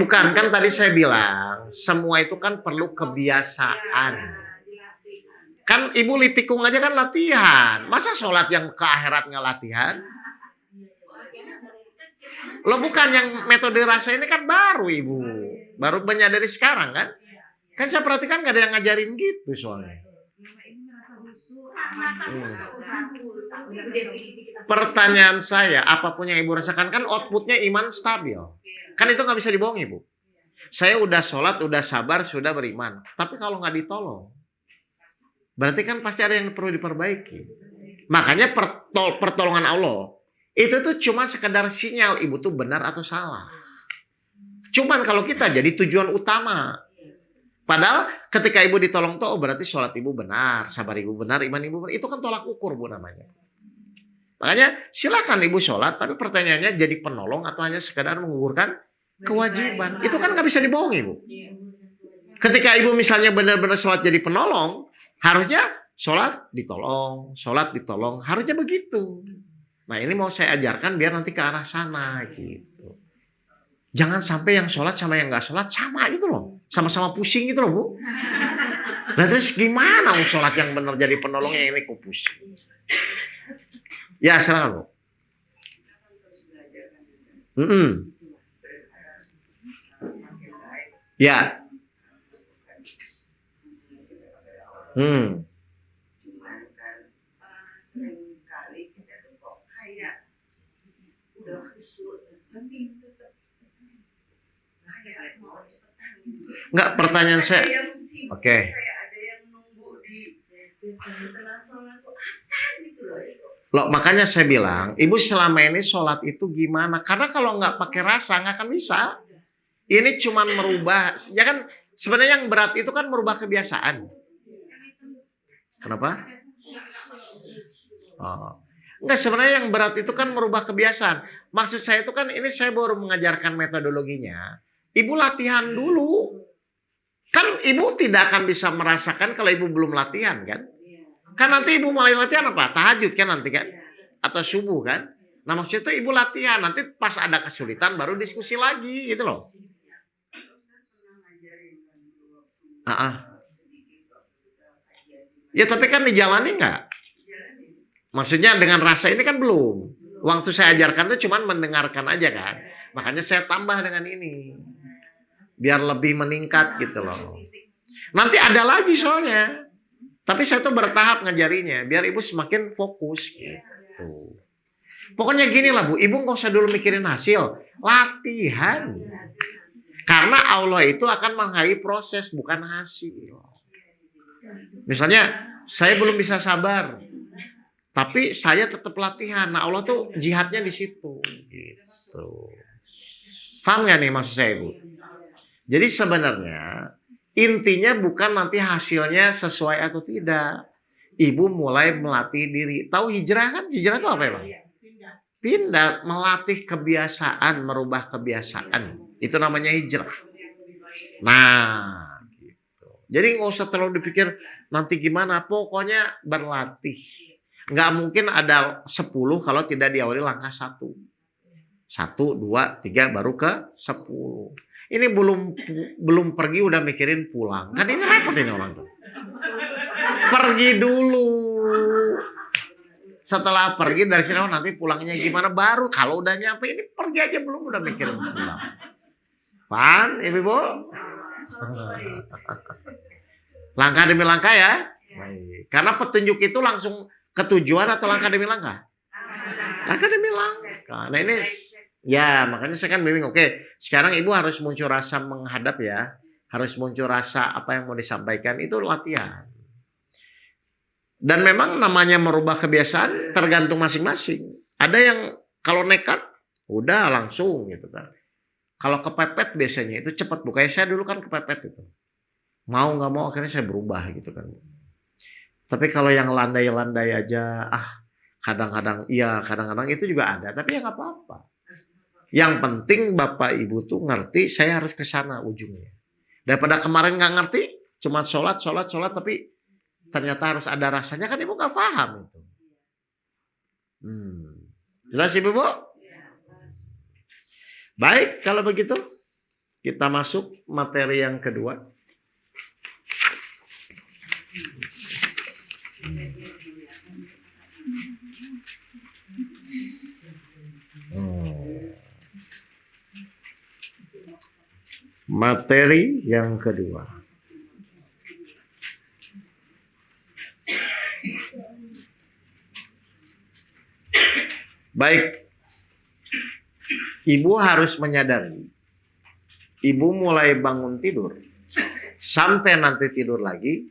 bukan kan tadi saya bilang semua itu kan perlu kebiasaan. Kan ibu litikung aja kan latihan. Masa sholat yang ke akhirat nggak latihan? Lo bukan yang metode rasa ini kan baru ibu. Baru menyadari sekarang kan? Kan saya perhatikan nggak ada yang ngajarin gitu soalnya. Pertanyaan saya, apapun yang ibu rasakan kan outputnya iman stabil. Kan itu nggak bisa dibohong ibu. Saya udah sholat, udah sabar, sudah beriman. Tapi kalau nggak ditolong, berarti kan pasti ada yang perlu diperbaiki. Makanya pertolongan Allah itu tuh cuma sekedar sinyal ibu tuh benar atau salah. Cuman kalau kita jadi tujuan utama. Padahal ketika ibu ditolong tuh, oh berarti sholat ibu benar, sabar ibu benar, iman ibu benar. Itu kan tolak ukur bu namanya. Makanya silakan ibu sholat, tapi pertanyaannya jadi penolong atau hanya sekedar menggugurkan kewajiban. Itu kan nggak bisa dibohongi bu. Ketika ibu misalnya benar-benar sholat jadi penolong, harusnya sholat ditolong, harusnya begitu. Nah ini mau saya ajarkan biar nanti ke arah sana gitu. Jangan sampai yang sholat sama yang nggak sholat sama gitu loh. Sama-sama pusing gitu loh bu. Nah terus gimana sholat yang benar jadi penolong yang ini kok pusing. Ya silakan bu. Ya. Cuman kan sering kali kita tuh kok kayak udah khusyuk tapi tetap kayak mau cepetan. Enggak, pertanyaan saya. Oke. Kayak ada yang nunggu di setelah sholat tuh apa gitu loh itu. Loh, makanya saya bilang, ibu selama ini sholat itu gimana? Karena kalau nggak pakai rasa nggak akan bisa. Ini cuman merubah, ya kan sebenarnya yang berat itu kan merubah kebiasaan. Kenapa? Oh. Enggak, sebenarnya yang berat itu kan merubah kebiasaan. Maksud saya itu kan ini saya baru mengajarkan metodologinya. Ibu latihan dulu. Kan ibu tidak akan bisa merasakan kalau ibu belum latihan kan? Kan nanti ibu mulai latihan apa? Tahajud kan nanti kan? Atau subuh kan? Nah maksudnya itu ibu latihan. Nanti pas ada kesulitan baru diskusi lagi gitu loh. Ya tapi kan dijalani nggak? Maksudnya dengan rasa ini kan belum. Waktu saya ajarkan itu cuma mendengarkan aja kan. Makanya saya tambah dengan ini. Biar lebih meningkat gitu loh. Nanti ada lagi soalnya. Tapi saya tuh bertahap ngajarinya. Biar ibu semakin fokus gitu. Pokoknya gini lah bu. Ibu nggak usah dulu mikirin hasil. Latihan. Karena Allah itu akan menghargai proses bukan hasil. Misalnya saya belum bisa sabar. Tapi saya tetap latihan. Nah Allah tuh jihadnya di situ. Gitu. Paham nggak nih maksud saya ibu? Jadi sebenarnya Intinya bukan nanti hasilnya sesuai atau tidak. Ibu mulai melatih diri. Tahu hijrah kan? Hijrah itu apa ya, Bang? Pindah, melatih kebiasaan, merubah kebiasaan. Itu namanya hijrah. Nah, gitu. Jadi nggak usah terlalu dipikir nanti gimana. Pokoknya berlatih. Nggak mungkin ada 10 kalau tidak diawali langkah 1. 1, 2, 3 baru ke 10. Ini belum pergi udah mikirin pulang. Kan ini repot ini orang tuh. Pergi dulu. Setelah pergi dari sini nanti pulangnya gimana baru. Kalau udah nyampe ini pergi aja belum udah mikirin pulang. Paham, Ibu? Langkah demi langkah ya. Baik. Karena petunjuk itu langsung ke tujuan atau langkah demi langkah? Langkah demi langkah. Nah ini ya makanya saya kan bimbing. Oke, sekarang Ibu harus muncul rasa menghadap ya. Harus muncul rasa apa yang mau disampaikan. Itu latihan. Dan memang namanya merubah kebiasaan tergantung masing-masing. Ada yang kalau nekat, udah langsung gitu kan. Kalau kepepet biasanya itu cepat bu. Kayak saya dulu kan kepepet itu. Mau nggak mau akhirnya saya berubah gitu kan. Tapi kalau yang landai-landai aja, kadang-kadang iya, kadang-kadang itu juga ada. Tapi ya nggak apa-apa. Yang penting Bapak Ibu tuh ngerti saya harus ke sana ujungnya. Daripada kemarin nggak ngerti, cuma sholat, tapi ternyata harus ada rasanya kan Ibu nggak paham itu. Jelas Ibu? Baik, kalau begitu kita masuk materi yang kedua. Materi yang kedua. Baik, Ibu harus menyadari, Ibu mulai bangun tidur, sampai nanti tidur lagi,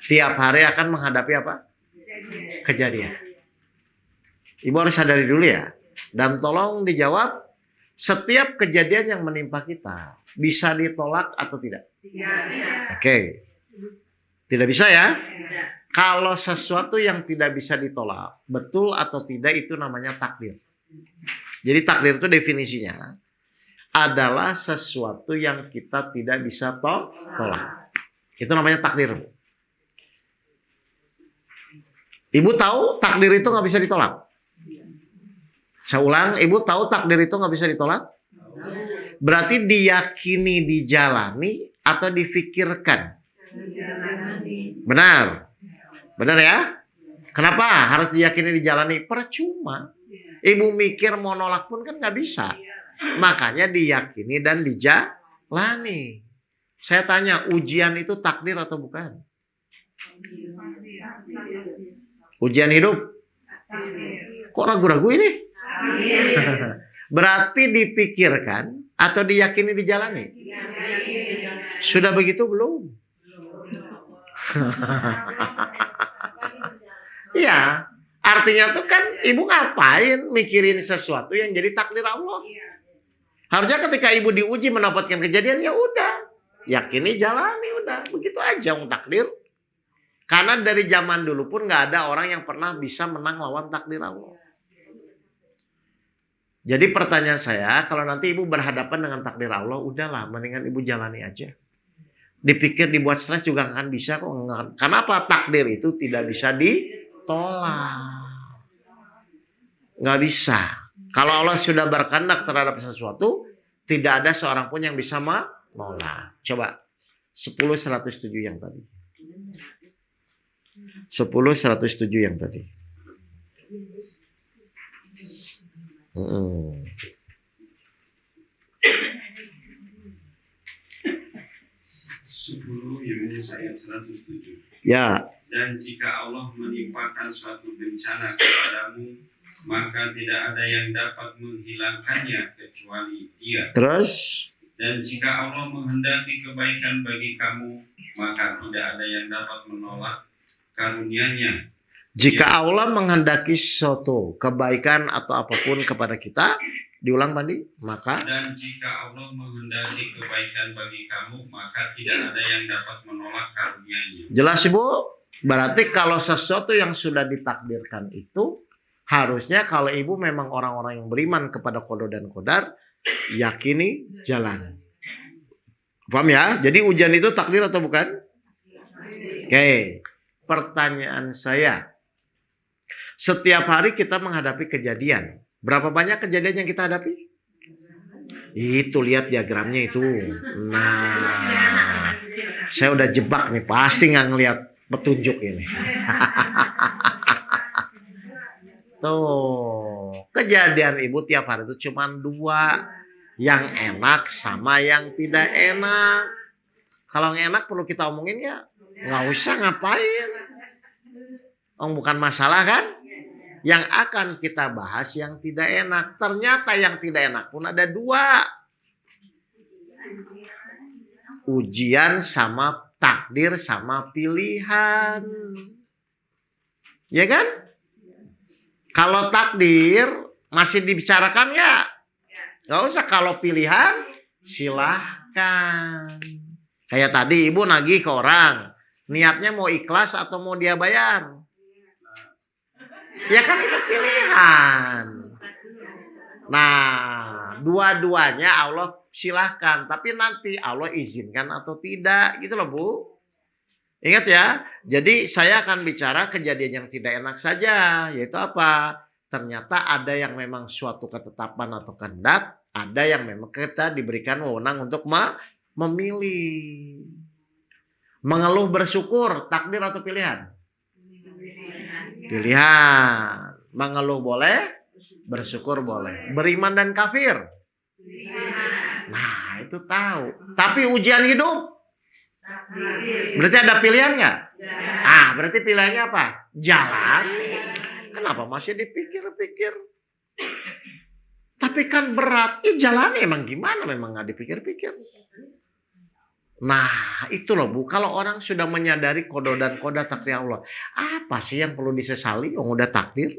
tiap hari akan menghadapi apa? Kejadian. Ibu harus sadari dulu ya, dan tolong dijawab, setiap kejadian yang menimpa kita, bisa ditolak atau tidak? Oke, tidak bisa ya? Kalau sesuatu yang tidak bisa ditolak, betul atau tidak itu namanya takdir. Jadi takdir itu definisinya adalah sesuatu yang kita tidak bisa tolak. Itu namanya takdir. Ibu tahu takdir itu nggak bisa ditolak? Saya ulang, Ibu tahu takdir itu nggak bisa ditolak? Berarti diyakini, dijalani, atau difikirkan? Benar. Benar ya? Kenapa harus diyakini dijalani? Percuma. Ibu mikir mau nolak pun kan nggak bisa. Makanya diyakini dan dijalani. Saya tanya, ujian itu takdir atau bukan? Ujian hidup? Kok ragu-ragu ini? Berarti dipikirkan atau diyakini dijalani? Sudah begitu belum? Iya, artinya tuh kan Ibu ngapain mikirin sesuatu yang jadi takdir Allah? Harusnya ketika Ibu diuji mendapatkan kejadian ya udah, yakini jalani udah, begitu aja takdir. Karena dari zaman dulu pun nggak ada orang yang pernah bisa menang lawan takdir Allah. Jadi pertanyaan saya, kalau nanti Ibu berhadapan dengan takdir Allah, udahlah, mendingan Ibu jalani aja. Dipikir dibuat stres juga nggak akan bisa kok. Kenapa? Takdir itu tidak bisa ditolak. Nggak bisa. Kalau Allah sudah berkehendak terhadap sesuatu, tidak ada seorang pun yang bisa menolak. Coba 10-107 yang tadi. 10-107 yang tadi. 10 Yunus ayat 107. Ya. Dan jika Allah menimpakan suatu bencana kepadamu, maka tidak ada yang dapat menghilangkannya kecuali Dia. Terus? Dan jika Allah menghendaki kebaikan bagi kamu, maka tidak ada yang dapat menolak karunia-Nya. Jika Allah menghendaki suatu kebaikan atau apapun kepada kita, Diulang tadi, maka Dan jika Allah menghendaki kebaikan bagi kamu, maka tidak ada yang dapat menolak karunia-Nya. jelas Ibu? Berarti kalau sesuatu yang sudah ditakdirkan itu, harusnya kalau Ibu memang orang-orang yang beriman kepada qada dan qadar, yakini, jalani. Paham ya? Jadi ujian itu takdir atau bukan? Oke. Pertanyaan saya, setiap hari kita menghadapi kejadian. Berapa banyak kejadian yang kita hadapi? Itu lihat diagramnya itu. Nah, saya udah jebak nih, pasti nggak ngelihat petunjuk ini. Tuh, kejadian Ibu tiap hari itu cuma 2. Yang enak sama yang tidak enak. Kalau yang enak perlu kita omongin ya, nggak usah ngapain. Bukan masalah kan? Yang akan kita bahas yang tidak enak. Ternyata yang tidak enak pun ada 2. Ujian sama takdir sama pilihan. Ya kan? Kalau takdir masih dibicarakan ya. Gak usah. Kalau pilihan silahkan. Kayak tadi Ibu nagih ke orang. Niatnya mau ikhlas atau mau dia bayar? Ya kan itu pilihan. Nah, dua-duanya Allah silahkan. Tapi nanti Allah izinkan atau tidak. Gitu loh Bu. Ingat ya. Jadi saya akan bicara kejadian yang tidak enak saja. Yaitu apa? Ternyata ada yang memang suatu ketetapan atau kehendak. Ada yang memang kita diberikan wewenang untuk memilih. Mengeluh bersyukur. Takdir atau pilihan? Pilihan. Mengeluh boleh, bersyukur boleh. Beriman dan kafir? Nah, itu tahu. Tapi ujian hidup? Berarti ada pilihan nggak? Berarti pilihannya apa? Jalani. Kenapa masih dipikir-pikir? Tapi kan berat. Jalani emang gimana? Memang nggak dipikir-pikir. Nah, itu loh Bu. Kalau orang sudah menyadari qada dan qadar takdir Allah, apa sih yang perlu disesali? Yang udah takdir.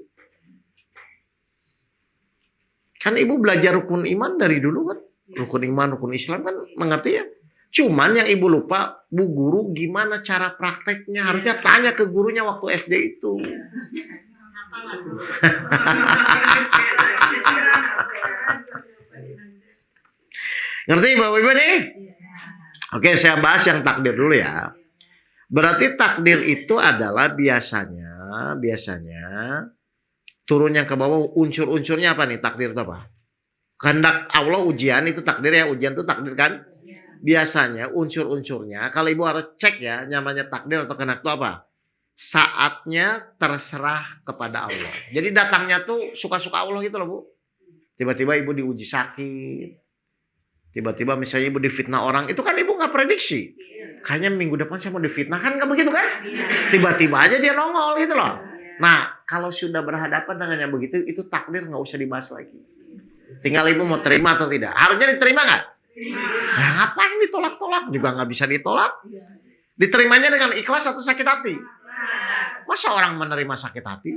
Kan Ibu belajar rukun iman dari dulu kan? Rukun iman, rukun Islam kan mengerti ya? Cuman yang Ibu lupa, Bu guru gimana cara prakteknya? Harusnya tanya ke gurunya waktu SD itu. Ngerti Bapak Ibu nih? Oke, saya bahas yang takdir dulu ya. Berarti takdir itu adalah biasanya turun yang ke bawah, unsur-unsurnya apa nih? Takdir itu apa? Kehendak Allah ujian itu takdir ya, ujian itu takdir kan? Biasanya unsur-unsurnya, kalau Ibu harus cek ya, namanya takdir atau kehendak itu apa? Saatnya terserah kepada Allah. Jadi datangnya tuh suka-suka Allah gitu loh Bu. Tiba-tiba Ibu diuji sakit. Tiba-tiba misalnya Ibu difitnah orang, itu kan Ibu nggak prediksi. Kayaknya minggu depan saya mau difitnah, kan nggak begitu kan? Tiba-tiba aja dia nongol gitu loh. Nah, kalau sudah berhadapan dengan yang begitu, itu takdir nggak usah dibahas lagi. Tinggal Ibu mau terima atau tidak. Harusnya diterima nggak? Nah, ngapain ditolak-tolak? Juga nggak bisa ditolak. Diterimanya dengan ikhlas atau sakit hati? Masa orang menerima sakit hati?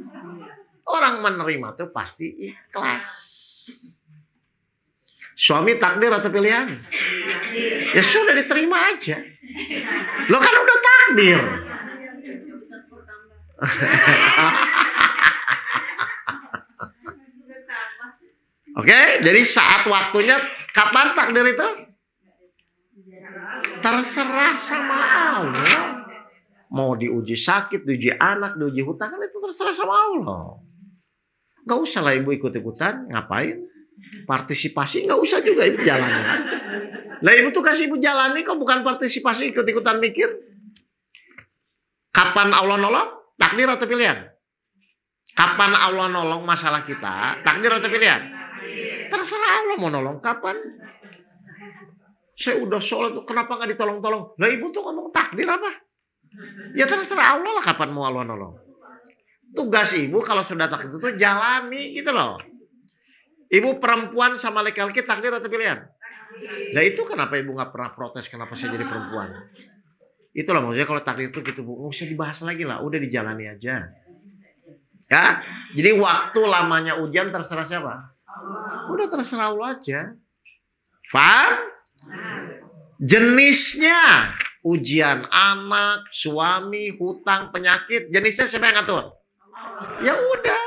Orang menerima tuh pasti ikhlas. Suami takdir atau pilihan? Ya sudah diterima aja. Lo kan udah takdir. Oke, jadi saat waktunya kapan takdir itu? Terserah sama Allah. Mau diuji sakit, diuji anak, diuji hutang, kan itu terserah sama Allah. Gak usah lah Ibu ikut-ikutan, ngapain? Partisipasi nggak usah juga, Ibu jalani aja. Lah Ibu tuh kasih Ibu jalani kok, bukan partisipasi ikut-ikutan mikir. Kapan Allah nolong? Takdir atau pilihan? Kapan Allah nolong masalah kita? Takdir atau pilihan? Terserah Allah mau nolong kapan. Saya udah sholat, kenapa nggak ditolong-tolong? Lah Ibu tuh ngomong takdir apa? Ya terserah Allah lah kapan mau Allah nolong. Tugas Ibu kalau sudah takdir itu jalani gitu loh. Ibu perempuan sama laki-laki takdir atau pilihan? Nah itu kenapa Ibu nggak pernah protes kenapa saya jadi perempuan? Itulah maksudnya kalau takdir itu gitu Bu, nggak usah dibahas lagi lah, udah dijalani aja. Ya, jadi waktu lamanya ujian terserah siapa? Udah terserah Allah aja. Paham? Jenisnya ujian anak, suami, hutang, penyakit, jenisnya siapa yang ngatur? Ya udah.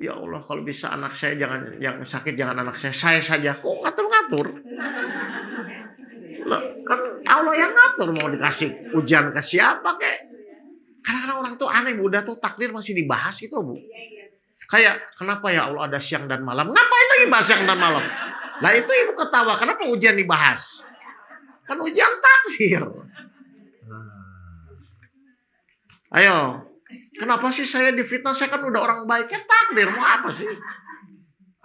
Ya Allah, kalau bisa anak saya jangan, yang sakit jangan anak saya saja. Kok ngatur-ngatur? Loh, kan Allah yang ngatur mau dikasih ujian ke siapa kek. Kadang-kadang orang tuh aneh, Bu, udah tuh takdir masih dibahas gitu, Bu. Kayak kenapa ya Allah ada siang dan malam? Ngapain lagi bahas siang dan malam? Nah itu ibu ketawa, kenapa ujian dibahas? Kan ujian takdir. Ayo, kenapa sih saya difitnah? Saya kan udah orang baik, kan takdir, mau apa sih?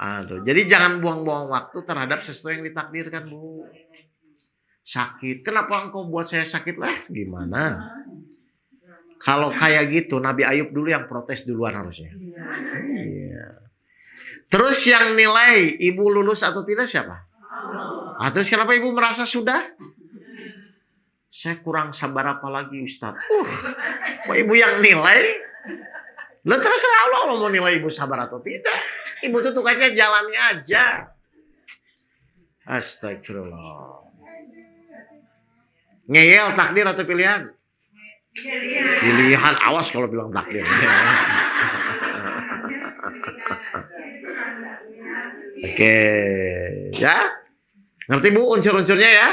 Aduh, jadi jangan buang-buang waktu terhadap sesuatu yang ditakdirkan, Bu. Sakit, kenapa engkau buat saya sakit? Lah, gimana? Kalau kayak gitu, Nabi Ayub dulu yang protes duluan harusnya. Iya. Terus yang nilai ibu lulus atau tidak siapa? Terus kenapa ibu merasa sudah? Saya kurang sabar apa lagi, Ustadz? Kok ibu yang nilai? Lo terserah Allah mau nilai ibu sabar atau tidak. Ibu tuh tugasnya jalani aja. Astagfirullah. Ngeyel takdir atau pilihan? Pilihan, awas kalau bilang takdir. Oke, ya. Ngerti Bu unsur-unsurnya ya?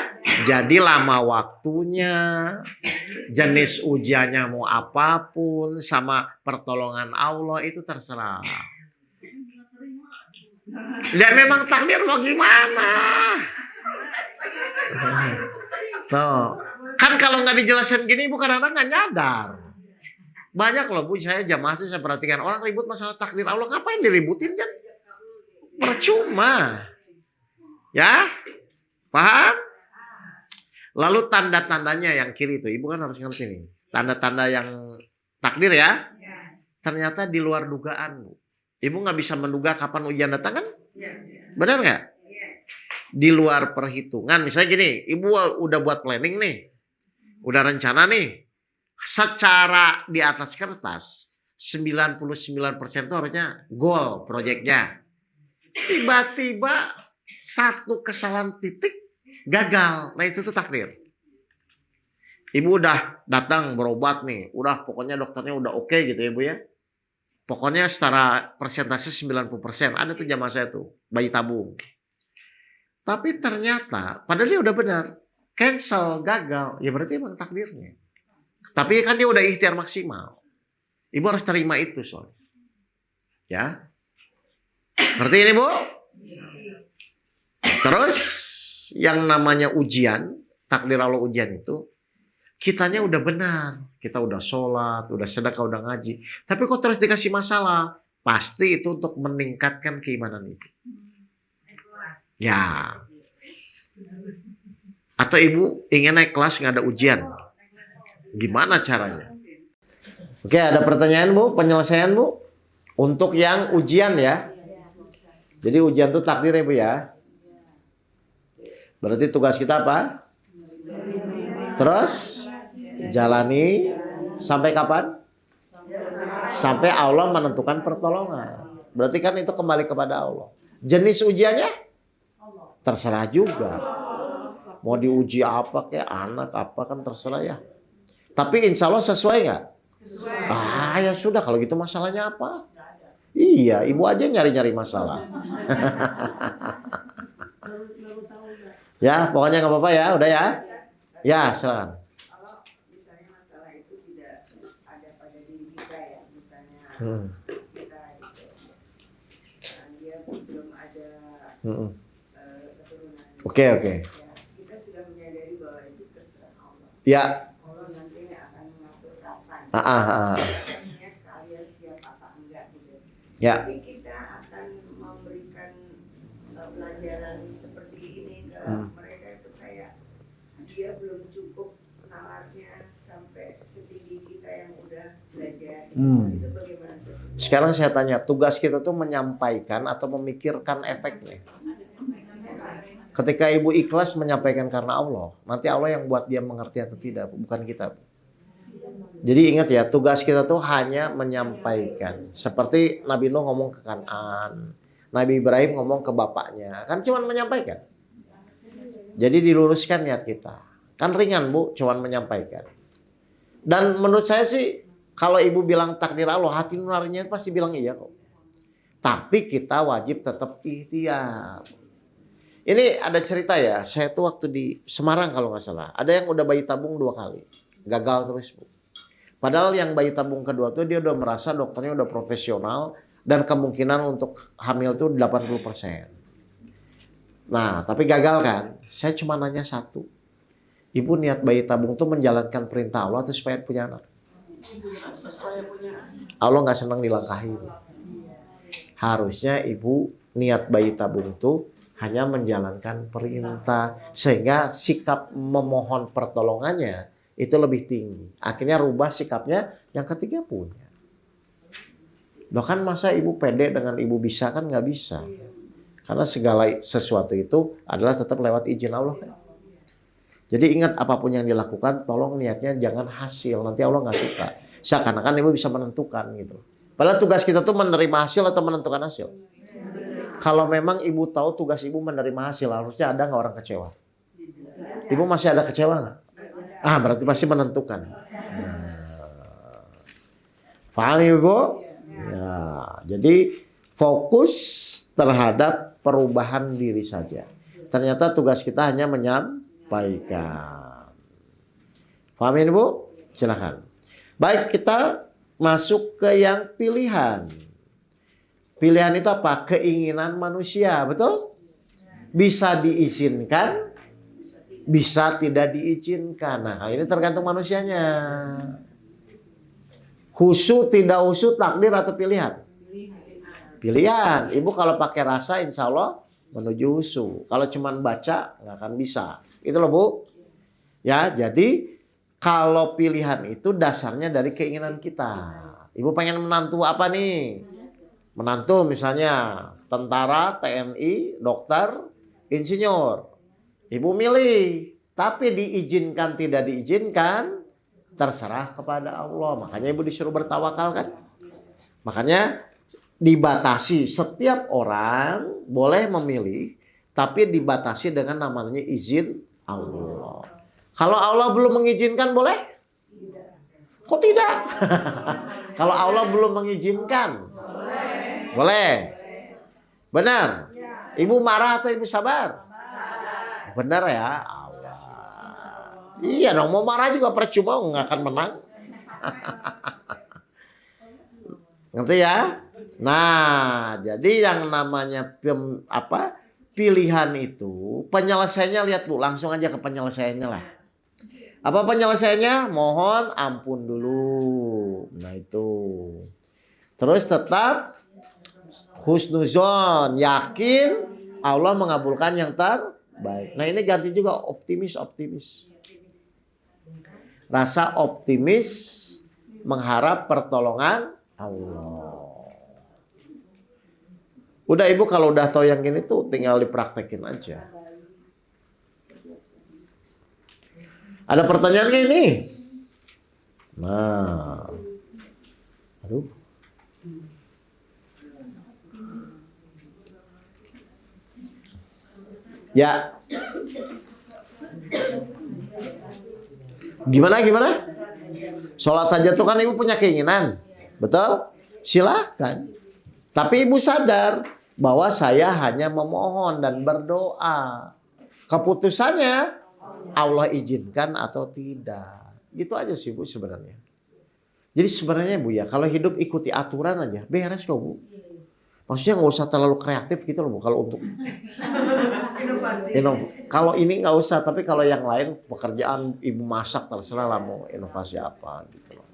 Jadi lama waktunya, jenis ujiannya mau apapun, sama pertolongan Allah itu terserah. Ya memang takdir mau gimana? Tuh. Kan kalau nggak dijelasin gini, Bu kadang-kadang nggak nyadar. Banyak loh Bu, saya jamaah itu saya perhatikan orang ribut masalah takdir Allah, ngapain diributin kan? Percuma. Ya? Paham? Lalu tanda-tandanya yang kiri itu, Ibu kan harus ngerti nih. Tanda-tanda yang takdir ya. Ternyata di luar dugaan, Bu. Ibu nggak bisa menduga kapan ujian datang kan? Benar nggak? Di luar perhitungan. Misalnya gini, Ibu udah buat planning nih. Udah rencana nih. Secara di atas kertas, 99% itu harusnya goal proyeknya. Tiba-tiba satu kesalahan titik gagal. Nah itu tuh takdir. Ibu udah datang berobat nih. Udah pokoknya dokternya udah oke gitu ya Bu ya. Pokoknya secara persentase 90%. Ada tuh jamaah saya tuh. Bayi tabung. Tapi ternyata padahal dia udah benar. Cancel, gagal. Ya berarti emang takdirnya. Tapi kan dia udah ikhtiar maksimal. Ibu harus terima itu soalnya. Ya. Ngerti ini Bu? Terus yang namanya ujian, takdir Allah ujian itu, kitanya udah benar. Kita udah sholat, udah sedekah, udah ngaji. Tapi kok terus dikasih masalah? Pasti itu untuk meningkatkan keimanan ibu. Ya. Atau ibu ingin naik kelas nggak ada ujian. Gimana caranya? Oke, ada pertanyaan Bu? Penyelesaian Bu? Untuk yang ujian ya. Jadi ujian itu takdir ya Bu ya. Berarti tugas kita apa? Terus jalani sampai kapan? Sampai Allah menentukan pertolongan. Berarti kan itu kembali kepada Allah. Jenis ujiannya? Terserah juga. Mau diuji apa kayak anak apa kan terserah ya. Tapi insya Allah sesuai nggak? Sesuai. Ya sudah kalau gitu masalahnya apa? Iya, ibu aja nyari-nyari masalah. Ya, pokoknya nggak apa-apa ya, udah ya. Ya, silakan. Kalau misalnya masalah itu tidak ada pada diri kita ya, misalnya kita gitu, dia belum ada keturunan. Oke. Ya, kita sudah menyadari bahwa itu terserah Allah. Ya. Allah nanti akan mengatur kapan. Artinya kalian siap apa enggak gitu. Ya. Tapi kita akan memberikan pelajaran seperti ini ke mereka itu kayak dia belum cukup nalarnya sampai setinggi kita yang udah belajar. Itu bagaimana? Sekarang saya tanya, tugas kita tuh menyampaikan atau memikirkan efeknya. Ketika ibu ikhlas menyampaikan karena Allah, nanti Allah yang buat dia mengerti atau tidak, bukan kita. Jadi ingat ya, tugas kita tuh hanya menyampaikan. Seperti Nabi Nuh ngomong ke Kan'an, Nabi Ibrahim ngomong ke bapaknya. Kan cuman menyampaikan. Jadi diluruskan niat kita. Kan ringan Bu, cuman menyampaikan. Dan menurut saya sih, kalau ibu bilang takdir Allah, hati nuraninya pasti bilang iya kok. Tapi kita wajib tetap ikhtiar. Ini ada cerita ya, saya tuh waktu di Semarang kalau nggak salah. Ada yang udah bayi tabung 2 kali. Gagal terus Bu. Padahal yang bayi tabung kedua tuh dia udah merasa dokternya udah profesional. Dan kemungkinan untuk hamil tuh 80%. Nah, tapi gagal kan? Saya cuma nanya satu. Ibu niat bayi tabung tuh menjalankan perintah Allah atau supaya punya anak? Allah nggak senang dilangkahi. Harusnya ibu niat bayi tabung tuh hanya menjalankan perintah. Sehingga sikap memohon pertolongannya itu lebih tinggi. Akhirnya rubah sikapnya yang ketiga punya. Loh kan masa ibu pede dengan ibu bisa kan nggak bisa. Karena segala sesuatu itu adalah tetap lewat izin Allah kan. Jadi ingat apapun yang dilakukan tolong niatnya jangan hasil. Nanti Allah nggak suka. Seakan-akan ibu bisa menentukan gitu. Padahal tugas kita tuh menerima hasil atau menentukan hasil. Kalau memang ibu tahu tugas ibu menerima hasil harusnya ada nggak orang kecewa? Ibu masih ada kecewa nggak? Ah berarti pasti menentukan. Paham ibu? Ya, jadi fokus terhadap perubahan diri saja. Ternyata tugas kita hanya menyampaikan. Paham ini Bu? Silakan. Baik, kita masuk ke yang pilihan. Pilihan itu apa? Keinginan manusia, betul? Bisa diizinkan, bisa tidak diizinkan. Nah, ini tergantung manusianya. Khusyuk tidak khusyuk takdir atau pilihan? Pilihan. Ibu kalau pakai rasa insya Allah menuju khusyuk. Kalau cuma baca nggak akan bisa. Itu loh Bu. Ya, jadi kalau pilihan itu dasarnya dari keinginan kita. Ibu pengen menantu apa nih? Menantu misalnya tentara, TNI, dokter, insinyur. Ibu milih. Tapi diizinkan tidak diizinkan terserah kepada Allah. Makanya ibu disuruh bertawakal kan. Makanya dibatasi. Setiap orang boleh memilih. Tapi dibatasi dengan namanya izin Allah. Kalau Allah belum mengizinkan boleh? Kok tidak? Kalau Allah belum mengizinkan? Boleh. Benar? Ibu marah atau ibu sabar? Benar ya? Iya dong, mau marah juga percuma, nggak akan menang. Ngerti ya? Nah, jadi yang namanya pilihan itu, penyelesaiannya lihat Bu, langsung aja ke penyelesaiannya lah. Apa penyelesaiannya? Mohon ampun dulu. Nah itu. Terus tetap husnuzon, yakin Allah mengabulkan yang terbaik. Nah ini ganti juga optimis. Rasa optimis mengharap pertolongan Allah. Udah ibu kalau udah tahu yang gini tuh tinggal dipraktekin aja. Ada pertanyaan kayak ini? Nah. Aduh. Ya. Gimana? Sholat hajat itu kan ibu punya keinginan. Betul? Silahkan. Tapi ibu sadar bahwa saya hanya memohon dan berdoa. Keputusannya Allah izinkan atau tidak. Gitu aja sih Bu sebenarnya. Jadi sebenarnya Bu ya, kalau hidup ikuti aturan aja, beres kok Bu. Maksudnya nggak usah terlalu kreatif gitu loh Bu. Kalau untuk kalau ini nggak usah, tapi kalau yang lain pekerjaan ibu masak terserah lah mau inovasi apa gitu loh.